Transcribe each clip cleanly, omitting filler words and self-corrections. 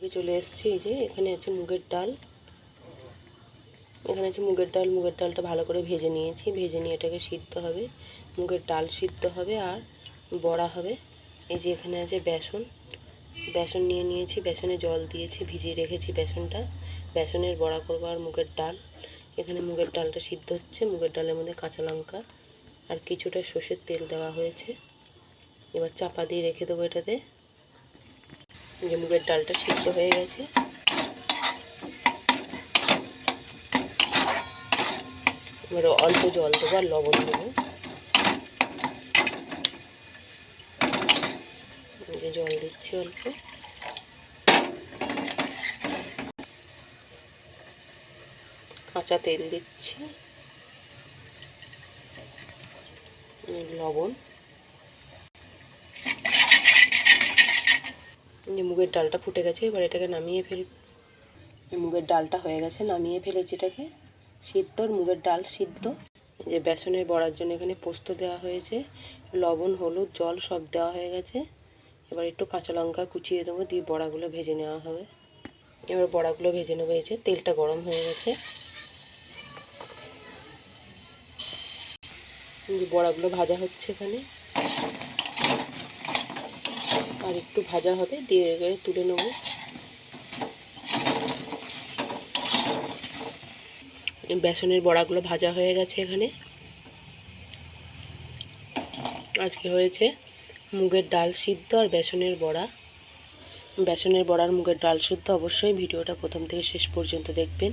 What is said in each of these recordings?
চলে এসেছি। এই যে এখানে আছে মুগের ডাল, এখানে আছে মুগের ডালটা ভালো করে ভেজে নিয়েছি। ভেজে নিয়ে এটাকে সিদ্ধ হবে, মুগের ডাল সিদ্ধ হবে আর বড়া হবে। এই যে এখানে আছে বেসন নিয়ে নিয়েছি, বেসনে জল দিয়েছি, ভিজিয়ে রেখেছি বেসনটা। বেসনের বড়া করবো আর মুগের ডাল। এখানে মুগের ডালটা সিদ্ধ হচ্ছে, মুগের ডালের মধ্যে কাঁচা লঙ্কা আর কিছুটা সর্ষের তেল দেওয়া হয়েছে। এবার চাপা দিয়ে রেখে দেবো এটাতে। যে মুগের ডালটা সিদ্ধ হয়ে গেছে, এবার অল্প জল দেবো আর লবণ দেবো। যে জল দিচ্ছি অল্প, কাঁচা তেল দিচ্ছি, লবণ। যে মুগের ডালটা ফুটে গেছে, এবার এটাকে নামিয়ে ফেল। মুগের ডালটা হয়ে গেছে, নামিয়ে ফেলেছি এটাকে। সিদ্ধ মুগের ডাল সিদ্ধ। যে বেসনের বড়ার জন্য এখানে পোস্ত দেওয়া হয়েছে, লবণ হলুদ জল সব দেওয়া হয়ে গেছে। এবার একটু কাঁচা লঙ্কা কুচিয়ে দেবো, দিয়ে বড়াগুলো ভেজে নেওয়া হবে। এবার বড়াগুলো ভেজে নেবো। এই যে তেলটা গরম হয়ে গেছে, বড়াগুলো ভাজা হচ্ছে এখানে, আর একটু ভাজা হবে, দিয়ে তুলে নেবো। বেসনের বড়াগুলো ভাজা হয়ে গেছে এখানে। আজকে হয়েছে মুগের ডাল সিদ্ধ আর বেসনের বড়া। বেসনের বড়ার মুগের ডাল সিদ্ধ। অবশ্যই ভিডিওটা প্রথম থেকে শেষ পর্যন্ত দেখবেন।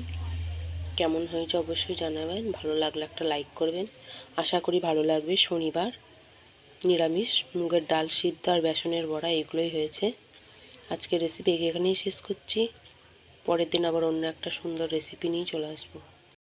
কেমন হয়েছে অবশ্যই জানাবেন। ভালো লাগলে একটা লাইক করবেন, আশা করি ভালো লাগবে। শনিবার নিরামিষ, মুগের ডাল সিদ্ধ আর বেসনের বড়া এগুলোই হয়েছে। আজকের রেসিপি এখানেই শেষ করছি। পরের দিন আবার অন্য একটা সুন্দর রেসিপি নিয়ে চলে আসবো।